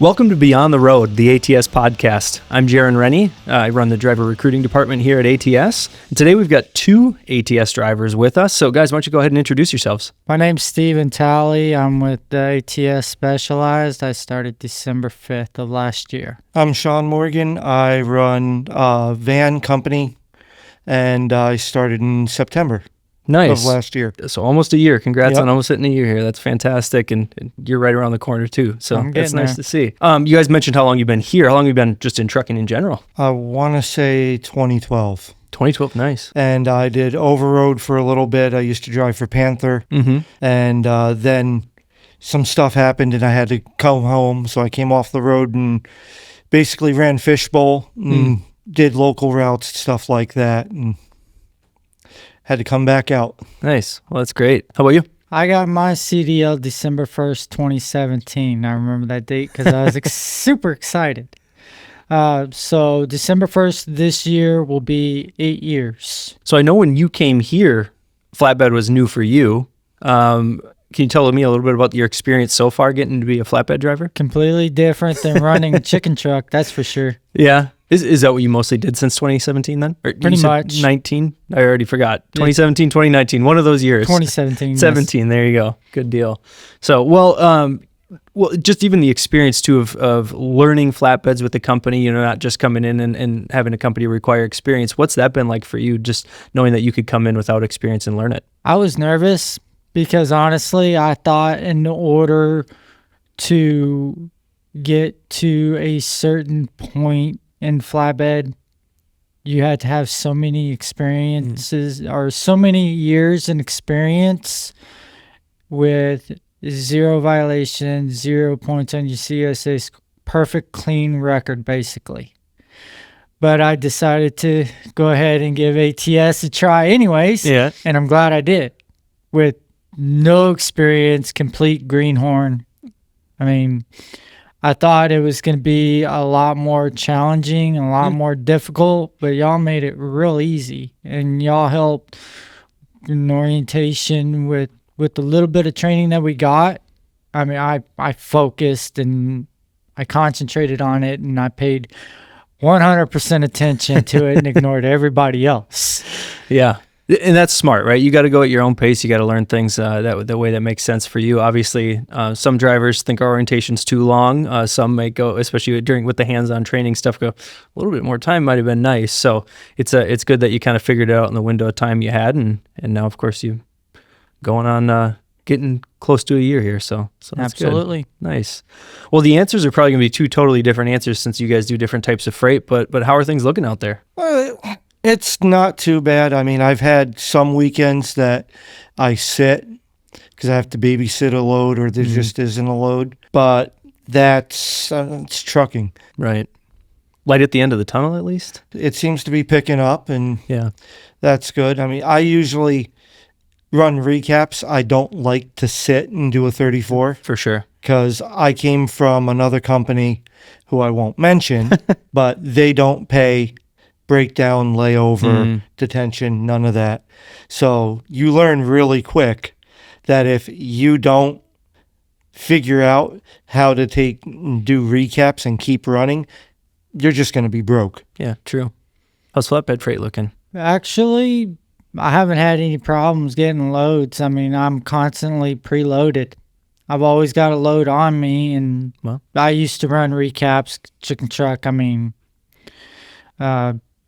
Welcome to Beyond the Road, the ATS podcast. I'm Jaron Rennie. I run the driver recruiting department here at ATS. And today we've got two ATS drivers with us. So guys, why don't you go ahead and introduce yourselves? My name's Steven Talley. I'm with ATS Specialized. I started December 5th of last year. I'm Sean Morgan. I run a van company, and I started in September of last year. So almost a year. Congrats Yep. on almost hitting a year here. That's fantastic. And you're right around the corner too. So that's nice there. to see. You guys mentioned how long you've been here. How long have you been just in trucking in general? I want to say 2012. 2012, nice. And I did Over Road for a little bit. I used to drive for Panther. Mm-hmm. And then some stuff happened, and I had to come home. So I came off the road and basically ran fishbowl and did local routes, stuff like that, and had to come back out. Nice. Well, that's great. How about you? I got my CDL December 1st, 2017. I remember that date because I was super excited. So December 1st this year will be 8 years. So I know when you came here, flatbed was new for you. Can you tell me a little bit about your experience so far getting to be a flatbed driver? Completely different than running a chicken truck, that's for sure. Yeah. Is that what you mostly did since 2017 then? Or Pretty you said much. 19? I already forgot. 2017, 2019, one of those years. 2017. 17, there you go. Good deal. So, well, just even the experience too of learning flatbeds with the company, not just coming in and having a company require experience. What's that been like for you, just knowing that you could come in without experience and learn it? I was nervous because honestly, I thought in order to get to a certain point in flatbed, you had to have so many experiences or so many years in experience with 0 violations, 0 points on your CSA, perfect clean record basically. But I decided to go ahead and give ATS a try anyways. Yeah. And I'm glad I did. With no experience, complete greenhorn. I mean, I thought it was going to be a lot more challenging, a lot more difficult, but y'all made it real easy. And y'all helped in orientation with the little bit of training that we got. I mean, I focused and I concentrated on it, and I paid 100% attention to it and ignored everybody else. Yeah. And that's smart, right? You got to go at your own pace. You got to learn things the way that makes sense for you. Obviously, some drivers think our orientation's too long. Some may go, especially with the hands-on training stuff, go a little bit more time might have been nice. So it's good that you kind of figured it out in the window of time you had, and now of course you going on getting close to a year here. So that's Absolutely. Good. Nice. Well, the answers are probably gonna be two totally different answers since you guys do different types of freight. But how are things looking out there? Well, it's not too bad. I mean, I've had some weekends that I sit because I have to babysit a load or there just isn't a load. But that's it's trucking. Right. Light at the end of the tunnel, at least? It seems to be picking up, and Yeah. that's good. I mean, I usually run recaps. I don't like to sit and do a 34 For sure. because I came from another company who I won't mention, but they don't pay breakdown, layover, detention, none of that. So you learn really quick that if you don't figure out how to do recaps and keep running, you're just going to be broke. Yeah, true. How's flatbed freight looking? Actually, I haven't had any problems getting loads. I mean, I'm constantly preloaded. I've always got a load on me, and I used to run recaps, chicken truck. I mean,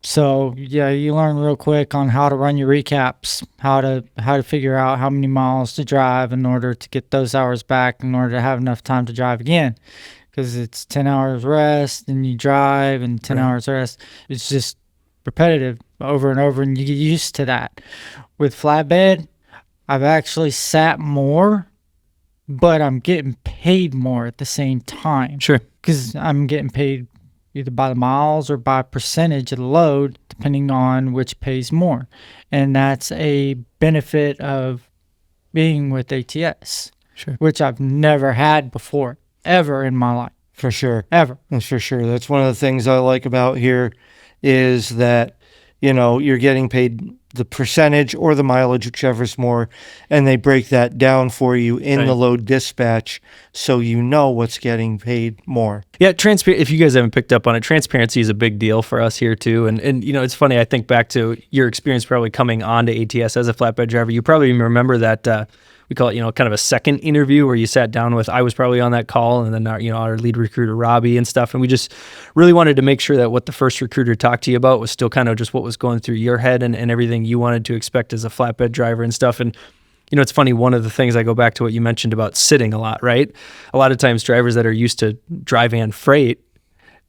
so yeah, you learn real quick on how to run your recaps, how to figure out how many miles to drive in order to get those hours back in order to have enough time to drive again. Because it's 10 hours rest, and you drive, and 10 hours rest. It's just repetitive over and over, and you get used to that. With flatbed, I've actually sat more, but I'm getting paid more at the same time. Sure. Because I'm getting paid either by the miles or by percentage of the load, depending on which pays more. And that's a benefit of being with ATS, which I've never had before, ever in my life. For sure. Ever. That's for sure. That's one of the things I like about here is that, you're getting paid the percentage or the mileage, whichever's more, and they break that down for you in the load dispatch, so you know what's getting paid more. Yeah, if you guys haven't picked up on it, transparency is a big deal for us here too. And you know, it's funny, I think back to your experience probably coming onto ATS as a flatbed driver. You probably remember that we call it, you know, kind of a second interview where you sat down with, I was probably on that call, and then our lead recruiter, Robbie, and stuff. And we just really wanted to make sure that what the first recruiter talked to you about was still kind of just what was going through your head and everything you wanted to expect as a flatbed driver and stuff. And you know, it's funny, one of the things, I go back to what you mentioned about sitting a lot, right? A lot of times drivers that are used to dry van freight,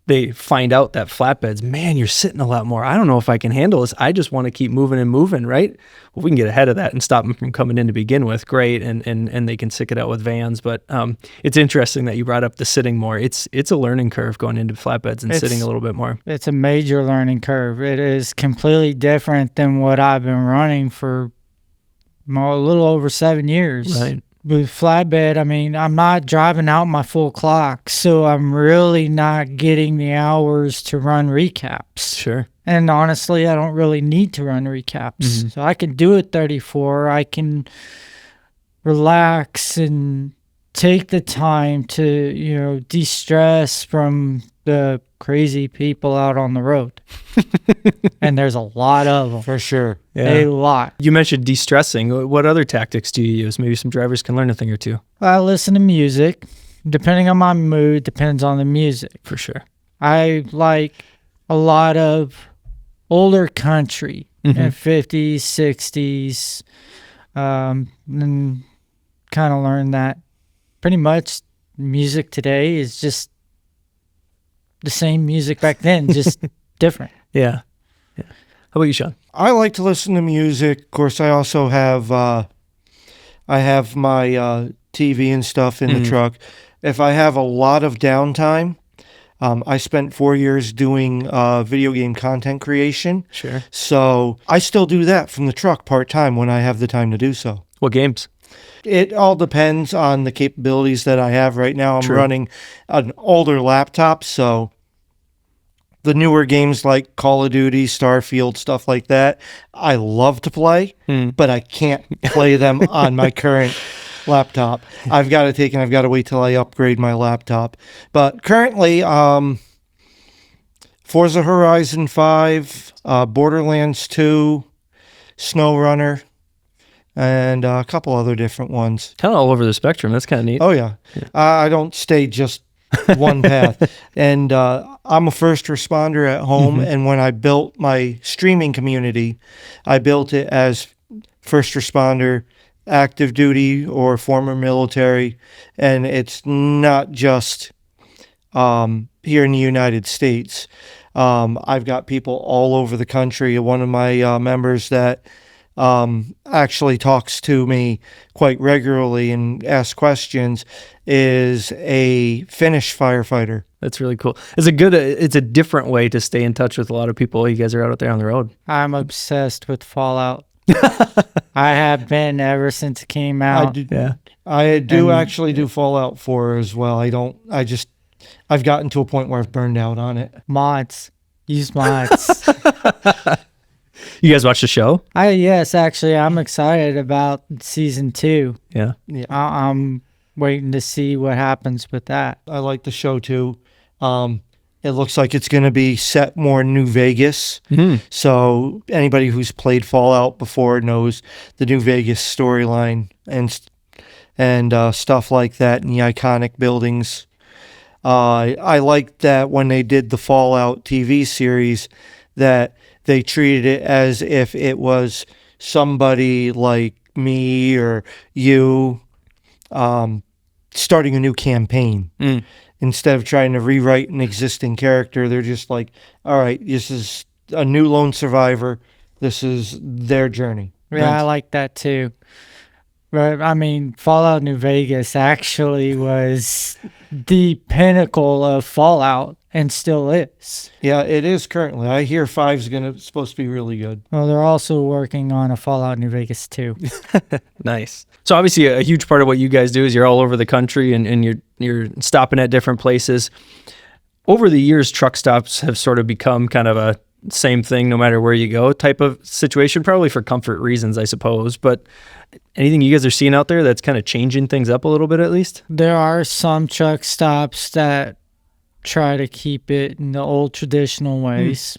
they find out that flatbeds, man, you're sitting a lot more. I don't know if I can handle this. I just want to keep moving and moving, right? Well, we can get ahead of that and stop them from coming in to begin with. Great. And they can stick it out with vans. But it's interesting that you brought up the sitting more. It's a learning curve going into flatbeds and sitting a little bit more. It's a major learning curve. It is completely different than what I've been running for a little over 7 years. Right. With flatbed, I mean, I'm not driving out my full clock, so I'm really not getting the hours to run recaps. Sure. And honestly, I don't really need to run recaps. Mm-hmm. So I can do it 34. I can relax and take the time to, you know, de-stress from the crazy people out on the road. And there's a lot of them. For sure. Yeah. A lot. You mentioned de-stressing. What other tactics do you use? Maybe some drivers can learn a thing or two. I listen to music. Depending on my mood, depends on the music. For sure. I like a lot of older country, Mm-hmm. and 50s, 60s, and kind of learned that pretty much music today is just the same music back then, just different. Yeah. How about you, Sean? I like to listen to music. Of course, I also have my TV and stuff in the truck. If I have a lot of downtime, I spent 4 years doing video game content creation. Sure. So I still do that from the truck part-time when I have the time to do so. What games? It all depends on the capabilities that I have right now. I'm running an older laptop, so the newer games like Call of Duty, Starfield, stuff like that, I love to play, but I can't play them on my current laptop. I've got to wait till I upgrade my laptop. But currently, Forza Horizon 5, Borderlands 2, SnowRunner, and a couple other different ones. Kind of all over the spectrum. That's kind of neat. Oh, yeah. I don't stay just one path. And I'm a first responder at home, and when I built my streaming community, I built it as first responder, active duty, or former military, and it's not just here in the United States. I've got people all over the country. One of my members that actually talks to me quite regularly and asks questions is a Finnish firefighter. That's really cool. It's a different way to stay in touch with a lot of people. You guys are out there on the road. I'm obsessed with Fallout. I have been ever since it came out. I do actually do Fallout 4 as well. I've gotten to a point where I've burned out on it. Mods. Use mods. You guys watch the show? Yes, actually, I'm excited about season 2. Yeah. I'm waiting to see what happens with that. I like the show too. It looks like it's going to be set more in New Vegas. So anybody who's played Fallout before knows the New Vegas storyline and stuff like that, and the iconic buildings. I liked that when they did the Fallout TV series that they treated it as if it was somebody like me or you starting a new campaign. Instead of trying to rewrite an existing character, they're just like, all right, this is a new lone survivor. This is their journey. Yeah, I like that too. But I mean, Fallout New Vegas actually was the pinnacle of Fallout and still is. Yeah, it is currently. I hear 5's supposed to be really good. Well, they're also working on a Fallout New Vegas too. Nice. So obviously a huge part of what you guys do is you're all over the country and you're stopping at different places. Over the years, truck stops have sort of become kind of same thing no matter where you go type of situation, probably for comfort reasons, I suppose. But anything you guys are seeing out there that's kind of changing things up a little bit, at least? There are some truck stops that try to keep it in the old traditional ways.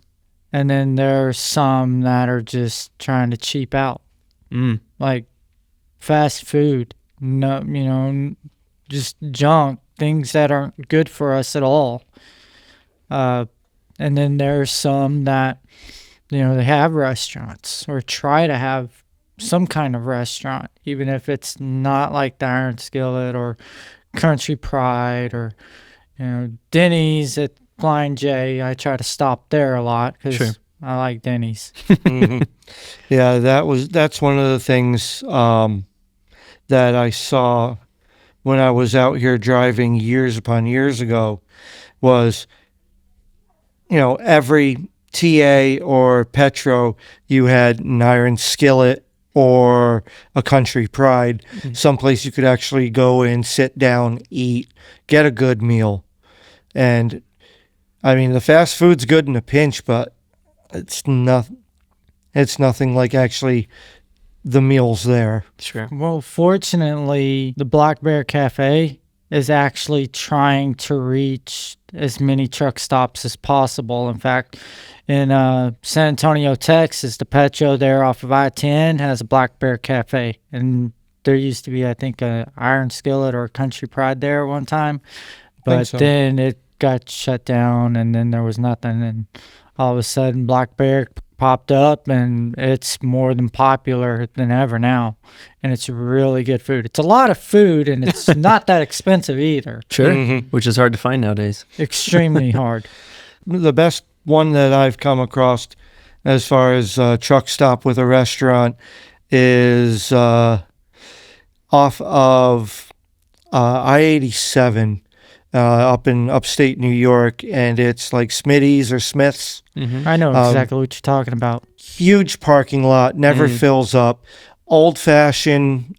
And then there are some that are just trying to cheap out. Like fast food, no, just junk, things that aren't good for us at all. And then there's some that, they have restaurants or try to have some kind of restaurant, even if it's not like the Iron Skillet or Country Pride or, Denny's at Flying J. I try to stop there a lot because I like Denny's. Yeah, that's one of the things that I saw when I was out here driving years upon years ago was, every TA or Petro, you had an Iron Skillet or a Country Pride, someplace you could actually go and sit down, eat, get a good meal. And I mean, the fast food's good in a pinch, but it's nothing like actually the meals there. Sure. Well, fortunately, the Black Bear Cafe is actually trying to reach as many truck stops as possible. In fact, in San Antonio, Texas, the Petro there off of I-10 has a Black Bear Cafe. And there used to be, I think, a Iron Skillet or a Country Pride there at one time. But then it got shut down, and then there was nothing. And all of a sudden, Black Bear popped up, and it's more than popular than ever now. And it's really good food. It's a lot of food, and it's not that expensive either. Sure, which is hard to find nowadays. Extremely hard. The best one that I've come across as far as truck stop with a restaurant is off of I-87 up in upstate New York, and it's like Smitty's or Smith's. I know exactly what you're talking about. Huge parking lot, never fills up. Old-fashioned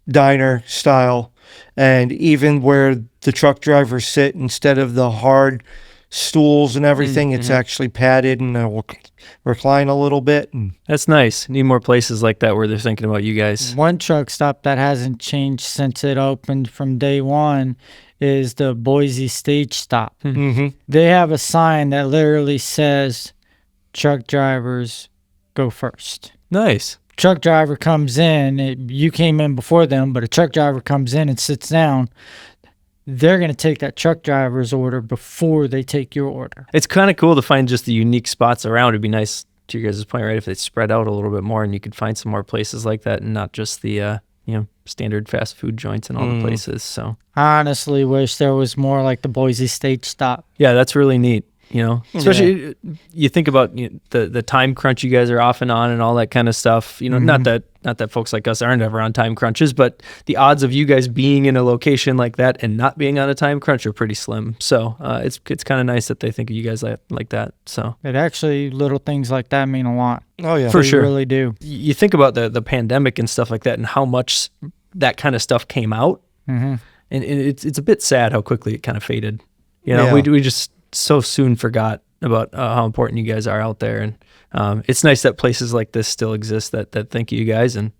diner style, and even where the truck drivers sit, instead of the hard stools and everything, it's actually padded and will recline a little bit. And that's nice. Need more places like that where they're thinking about you guys. One truck stop that hasn't changed since it opened from day one is the Boise Stage Stop. They have a sign that literally says, truck drivers go first. Nice. Truck driver comes in, you came in before them, but a truck driver comes in and sits down. They're going to take that truck driver's order before they take your order. It's kind of cool to find just the unique spots around. It'd be nice, to your guys' point, right, if they spread out a little bit more and you could find some more places like that and not just the standard fast food joints and all the places. So I honestly wish there was more like the Boise Stage Stop. Yeah, that's really neat. Especially you think about the time crunch you guys are often on and all that kind of stuff. Not that folks like us aren't ever on time crunches, but the odds of you guys being in a location like that and not being on a time crunch are pretty slim. So it's kind of nice that they think of you guys like that. So it actually, little things like that mean a lot. oh yeah, for sure, They really do. You think about the pandemic and stuff like that and how much that kind of stuff came out, and it's a bit sad how quickly it kind of faded. We just so soon forgot about how important you guys are out there, and it's nice that places like this still exist that think of you guys, and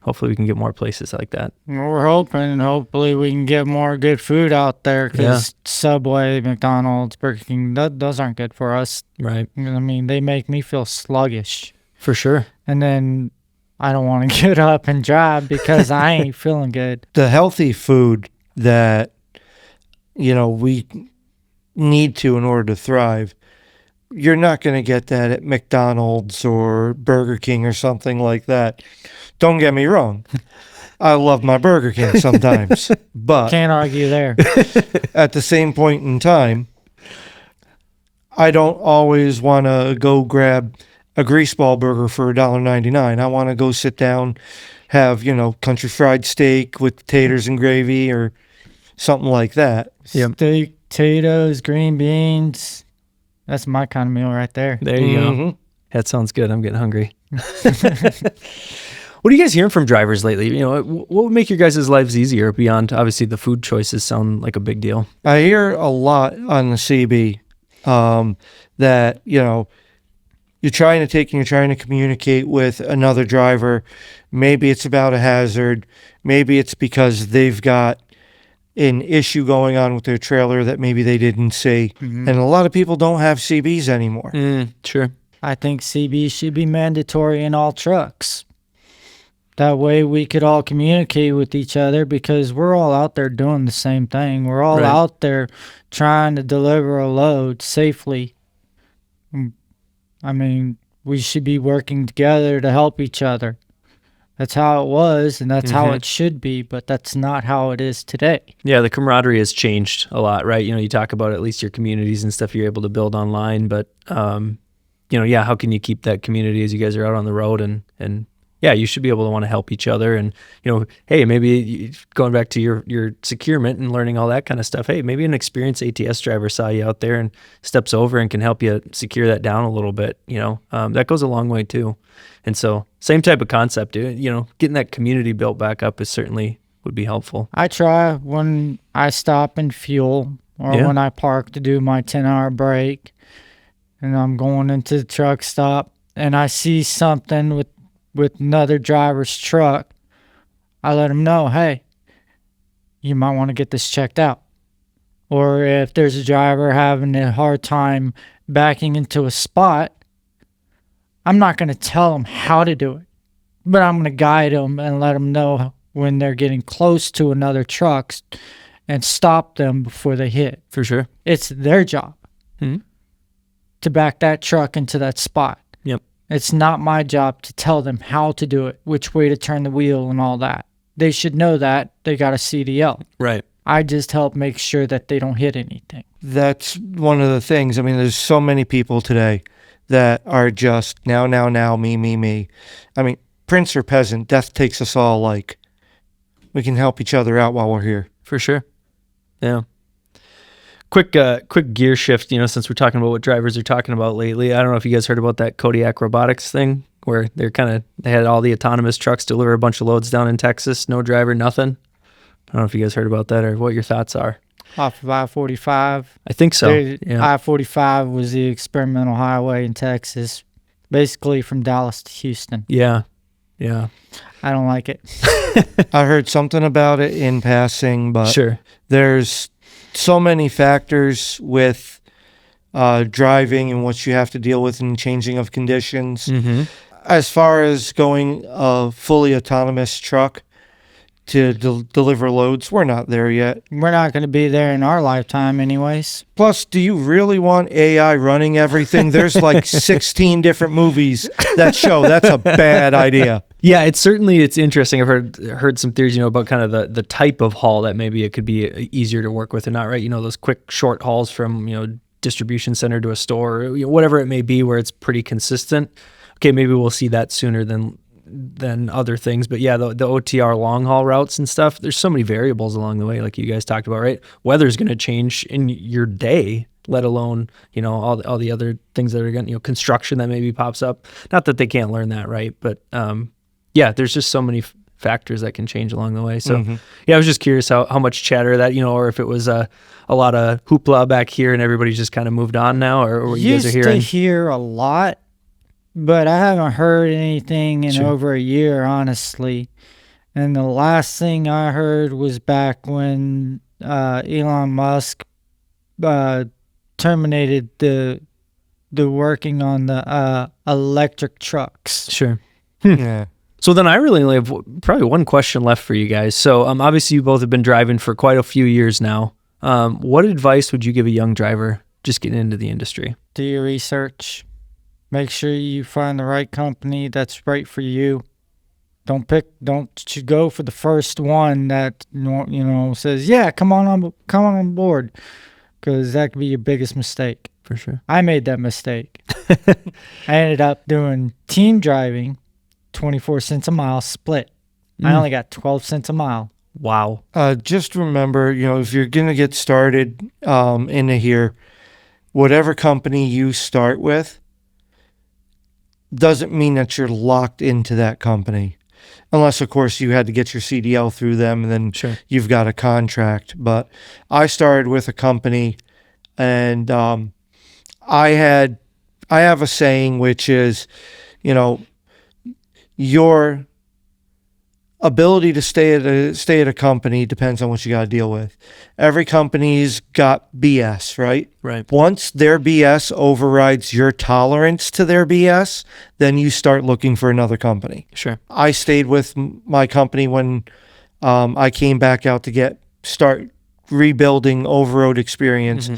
hopefully we can get more places like that. We're hoping, hopefully we can get more good food out there, because Subway, McDonald's, Burger King, those aren't good for us. Right. I mean, they make me feel sluggish, For sure. and then I don't want to get up and drive because I ain't feeling good. the healthy food that we need to in order to thrive, you're not going to get that at McDonald's or Burger King or something like that. Don't get me wrong, I love my Burger King sometimes, but Can't argue there. at the same point in time, I don't always want to go grab a greaseball burger for $1.99. I want to go sit down, have country fried steak with taters and gravy or something like that. Yep. Steak, potatoes, green beans. That's my kind of meal right there. There you go. That sounds good. I'm getting hungry. What are you guys hearing from drivers lately? What would make your guys' lives easier beyond, obviously, the food choices sound like a big deal. I hear a lot on the CB that, you're trying to take and you're trying to communicate with another driver. Maybe it's about a hazard. Maybe it's because they've got an issue going on with their trailer that maybe they didn't see. And a lot of people don't have CBs anymore. Sure. I think CB should be mandatory in all trucks. That way we could all communicate with each other, because we're all out there doing the same thing. We're all Right. out there trying to deliver a load safely. I mean, we should be working together to help each other. That's how it was, and that's how it should be, but that's not how it is today. Yeah, the camaraderie has changed a lot, right? You talk about at least your communities and stuff you're able to build online, but yeah, how can you keep that community as you guys are out on the road? And yeah, you should be able to want to help each other. And, hey, maybe going back to your securement and learning all that kind of stuff, hey, maybe an experienced ATS driver saw you out there and steps over and can help you secure that down a little bit. That goes a long way too. And so same type of concept, getting that community built back up is certainly would be helpful. I try when I stop and fuel, or when I park to do my 10-hour break, and I'm going into the truck stop and I see something with another driver's truck, I let them know, hey, you might want to get this checked out. Or if there's a driver having a hard time backing into a spot, I'm not going to tell them how to do it, but I'm going to guide them and let them know when they're getting close to another truck and stop them before they hit. For sure. It's their job to back that truck into that spot. Yep. It's not my job to tell them how to do it, which way to turn the wheel and all that. They should know that. They got a CDL. Right. I just help make sure that they don't hit anything. That's one of the things. I mean, there's so many people today that are just now, me. I mean, prince or peasant, death takes us all alike. We can help each other out while we're here. For sure. Yeah. Quick gear shift, since we're talking about what drivers are talking about lately. I don't know if you guys heard about that Kodiak Robotics thing where they had all the autonomous trucks deliver a bunch of loads down in Texas, no driver, nothing. I don't know if you guys heard about that or what your thoughts are. Off of I-45. I think so. Yeah. I-45 was the experimental highway in Texas, basically from Dallas to Houston. Yeah. Yeah. I don't like it. I heard something about it in passing, but Sure. There's so many factors with driving and what you have to deal with and changing of conditions. As far as going a fully autonomous truck to deliver loads, we're not there yet. We're not going to be there in our lifetime anyways. Plus, do you really want AI running everything? There's like 16 different movies that show that's a bad idea. Yeah, it's interesting. I've heard some theories, about kind of the type of haul that maybe it could be easier to work with or not, right? Those quick short hauls from, distribution center to a store, or, whatever it may be, where it's pretty consistent. Okay, maybe we'll see that sooner than other things. But yeah, the OTR long haul routes and stuff, there's so many variables along the way, like you guys talked about, right? Weather's going to change in your day, let alone, all the other things that are going to, construction that maybe pops up. Not that they can't learn that, right? But yeah, there's just so many factors that can change along the way. So yeah, I was just curious how much chatter that, or if it was a lot of hoopla back here and everybody's just kind of moved on now, or what you guys are hearing. Used to hear a lot, but I haven't heard anything in over a year, honestly. And the last thing I heard was back when Elon Musk terminated the working on the electric trucks. Sure. Yeah. So then I really only have probably one question left for you guys. So obviously you both have been driving for quite a few years now. What advice would you give a young driver just getting into the industry? Do your research. Make sure you find the right company that's right for you. Don't go for the first one that says, yeah, come on board, because that could be your biggest mistake. For sure. I made that mistake. I ended up doing team driving, 24 cents a mile split. I only got 12 cents a mile. Wow. Just remember, if you're going to get started into here, whatever company you start with doesn't mean that you're locked into that company. Unless, of course, you had to get your CDL through them and then you've got a contract. But I started with a company and I have a saying, which is, you know, your ability to stay at a company depends on what you got to deal with. Every company's got BS, right? Right. Once their BS overrides your tolerance to their BS, then you start looking for another company. Sure. I stayed with my company when I came back out to start rebuilding Over-Road experience.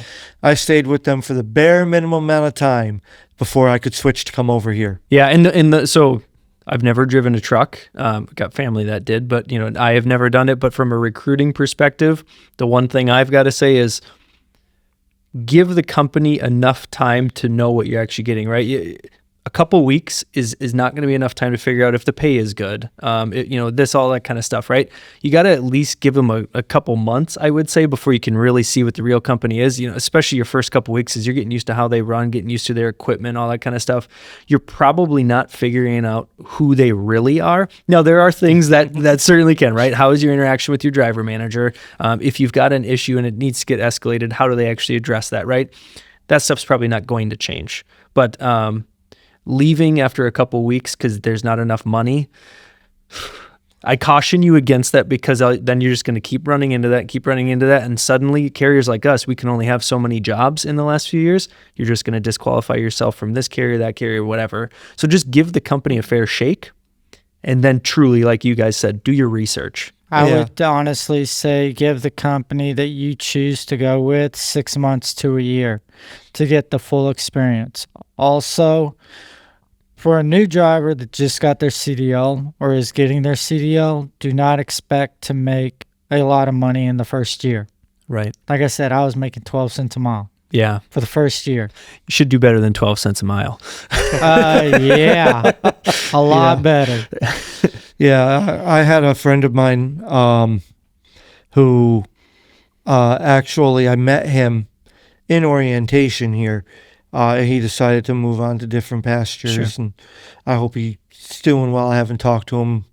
I stayed with them for the bare minimum amount of time before I could switch to come over here. Yeah, and so I've never driven a truck. Got family that did, but I have never done it. But from a recruiting perspective, the one thing I've got to say is give the company enough time to know what you're actually getting, right? A couple weeks is not going to be enough time to figure out if the pay is good. All that kind of stuff, right? You got to at least give them a couple months, I would say, before you can really see what the real company is. Especially your first couple weeks as you're getting used to how they run, getting used to their equipment, all that kind of stuff. You're probably not figuring out who they really are. Now, there are things that certainly can, right? How is your interaction with your driver manager? If you've got an issue and it needs to get escalated, how do they actually address that, right? That stuff's probably not going to change. But leaving after a couple weeks because there's not enough money, I caution you against that, because then you're just going to keep running into that, and suddenly carriers like us, we can only have so many jobs in the last few years. You're just going to disqualify yourself from this carrier, that carrier, whatever. So just give the company a fair shake, and then truly, like you guys said, do your research. I would honestly say give the company that you choose to go with 6 months to a year to get the full experience. Also, for a new driver that just got their CDL or is getting their CDL, do not expect to make a lot of money in the first year. Right. Like I said, I was making 12 cents a mile. Yeah. For the first year. You should do better than 12 cents a mile. Yeah. A lot better. Yeah. I had a friend of mine who actually, I met him in orientation here. He decided to move on to different pastures, and I hope he's doing well. I haven't talked to him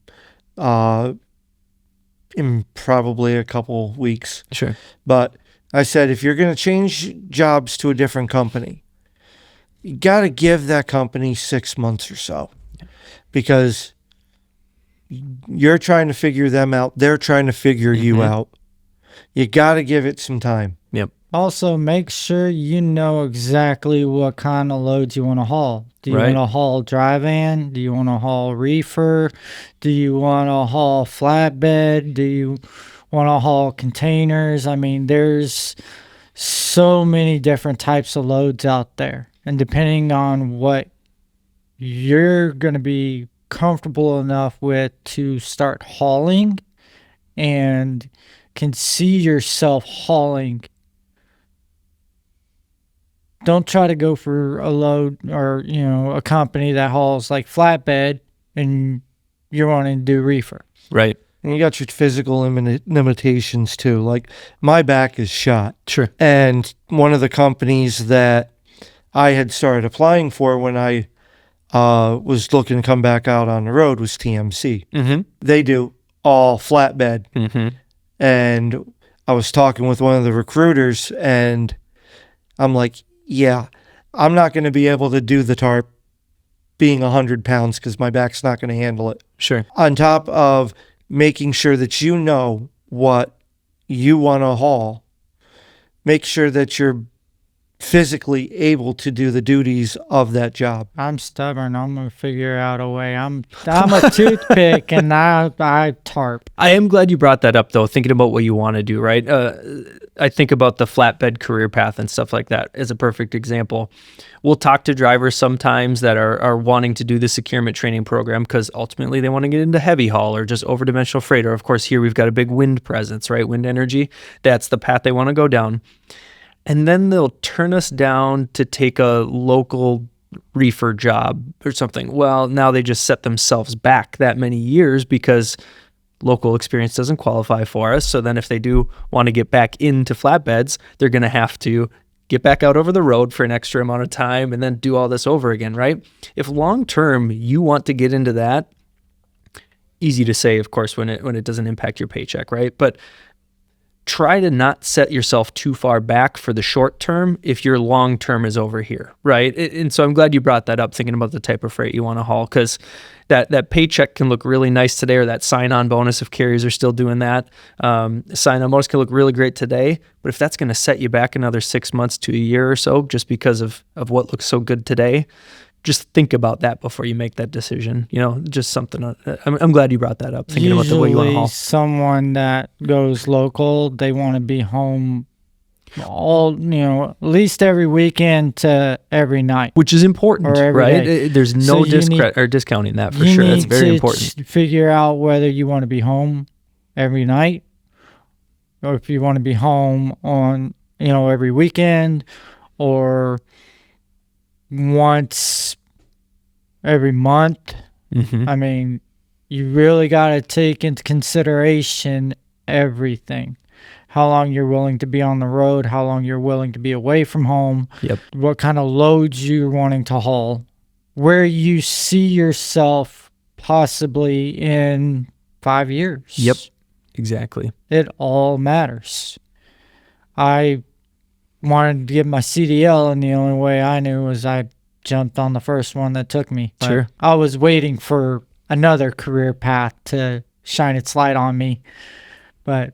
in probably a couple weeks. Sure. But I said, if you're going to change jobs to a different company, you got to give that company 6 months or so, because you're trying to figure them out. They're trying to figure you out. You got to give it some time. Yep. Also, make sure you know exactly what kind of loads you want to haul. Do you want to haul dry van? Do you want to haul reefer? Do you want to haul flatbed? Do you want to haul containers? I mean, there's so many different types of loads out there. And depending on what you're going to be comfortable enough with to start hauling and can see yourself hauling, don't try to go for a load or, a company that hauls like flatbed and you're wanting to do reefer. Right. And you got your physical limitations too. Like, my back is shot. Sure. And one of the companies that I had started applying for when I was looking to come back out on the road was TMC. Mm-hmm. They do all flatbed. Mm-hmm. And I was talking with one of the recruiters, and I'm like, yeah, I'm not going to be able to do the tarp being 100 pounds because my back's not going to handle it. Sure. On top of making sure that you know what you want to haul, make sure that you're physically able to do the duties of that job. I'm stubborn. I'm gonna figure out a way. I'm a toothpick, and I tarp. I am glad you brought that up, though, thinking about what you want to do, right? I think about the flatbed career path and stuff like that as a perfect example. We'll talk to drivers sometimes that are wanting to do the securement training program because ultimately they want to get into heavy haul or just over-dimensional freight. Or, of course, here we've got a big wind presence, right? Wind energy. That's the path they want to go down. And then they'll turn us down to take a local reefer job or something. Well, now they just set themselves back that many years because local experience doesn't qualify for us. So then if they do want to get back into flatbeds, they're going to have to get back out over the road for an extra amount of time and then do all this over again, right? If long-term you want to get into that, easy to say, of course, when it doesn't impact your paycheck, right? But try to not set yourself too far back for the short term if your long term is over here, right? And so I'm glad you brought that up, thinking about the type of freight you want to haul, because that paycheck can look really nice today, or that sign-on bonus if carriers are still doing that. Sign-on bonus can look really great today, but if that's going to set you back another 6 months to a year or so just because of what looks so good today, just think about that before you make that decision. Just something. I'm glad you brought that up, thinking about the way you want to haul. Someone that goes local, they want to be home at least every weekend to every night, which is important, right? Day. There's no discounting that for sure. That's very important. Figure out whether you want to be home every night, or if you want to be home on every weekend, or once every month. I mean, you really got to take into consideration everything. How long you're willing to be on the road, how long you're willing to be away from home, what kind of loads you're wanting to haul, where you see yourself possibly in 5 years. Yep, exactly. It all matters. I wanted to get my CDL, and the only way I knew was I jumped on the first one that took me. Sure. I was waiting for another career path to shine its light on me, but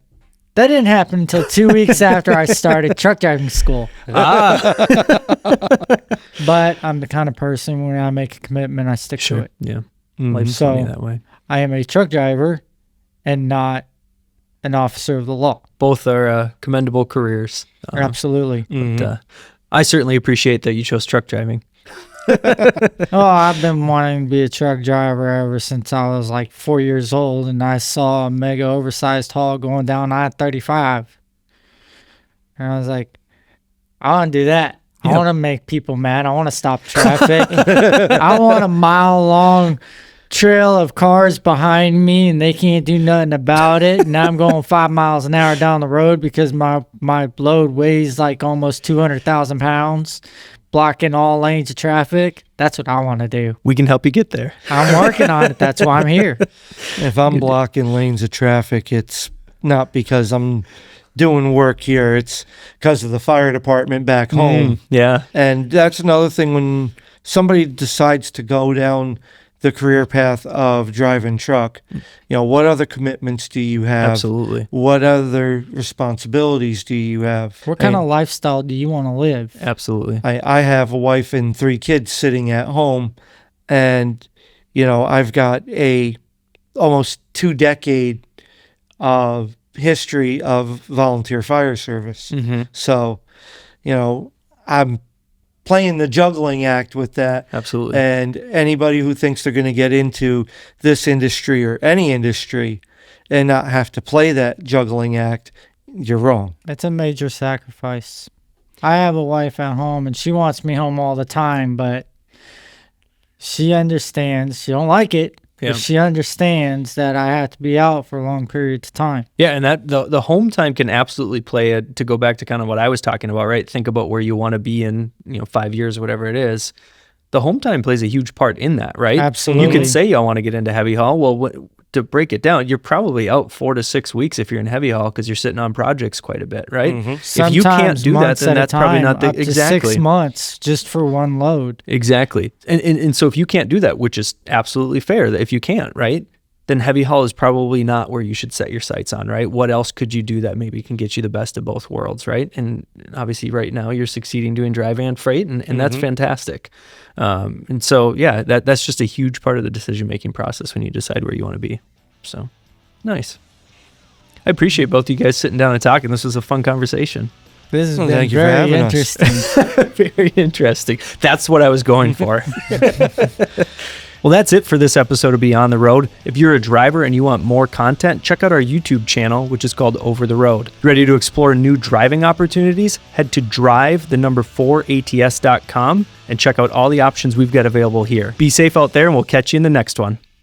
that didn't happen until 2 weeks after I started truck driving school. But I'm the kind of person, when I make a commitment, I stick to it. Yeah. Life's funny that way. I am a truck driver and not an officer of the law. Both are commendable careers. Absolutely. But, I certainly appreciate that you chose truck driving. I've been wanting to be a truck driver ever since I was like 4 years old, and I saw a mega oversized haul going down I-35. And I was like, I want to do that. I want to make people mad. I want to stop traffic. I want a mile-long trail of cars behind me, and they can't do nothing about it. And I'm going 5 miles an hour down the road because my load weighs like almost 200,000 pounds, blocking all lanes of traffic. That's what I want to do. We can help you get there. I'm working on it. That's why I'm here. If I'm blocking lanes of traffic, it's not because I'm doing work here. It's because of the fire department back home. Yeah. And that's another thing, when somebody decides to go down the career path of driving truck, what other commitments do you have? Absolutely. What other responsibilities do you have? What kind of lifestyle do you want to live? Absolutely. I have a wife and 3 kids sitting at home, and I've got a almost 2-decade of history of volunteer fire service. So I'm playing the juggling act with that. Absolutely. And anybody who thinks they're going to get into this industry or any industry and not have to play that juggling act, you're wrong. It's a major sacrifice. I have a wife at home, and she wants me home all the time, but she understands. She don't like it. But she understands that I have to be out for long periods of time. Yeah, and that the home time can absolutely play to go back to kind of what I was talking about, right? Think about where you want to be in 5 years or whatever it is. The home time plays a huge part in that, right? Absolutely. You can say I want to get into heavy haul. Well, to break it down, you're probably out 4 to 6 weeks if you're in heavy haul because you're sitting on projects quite a bit, right? If you can't do that, then that's probably not the up to 6 months just for one load. Exactly. And so if you can't do that, which is absolutely fair, that if you can't, right, then heavy haul is probably not where you should set your sights on, right? What else could you do that maybe can get you the best of both worlds, right? And obviously right now you're succeeding doing drive and freight, and that's fantastic. And so, yeah, that's just a huge part of the decision-making process when you decide where you want to be. So, nice. I appreciate both of you guys sitting down and talking. This was a fun conversation. This has been very interesting. Very interesting. That's what I was going for. Well, that's it for this episode of Beyond the Road. If you're a driver and you want more content, check out our YouTube channel, which is called Over the Road. Ready to explore new driving opportunities? Head to drive4ats.com and check out all the options we've got available here. Be safe out there, and we'll catch you in the next one.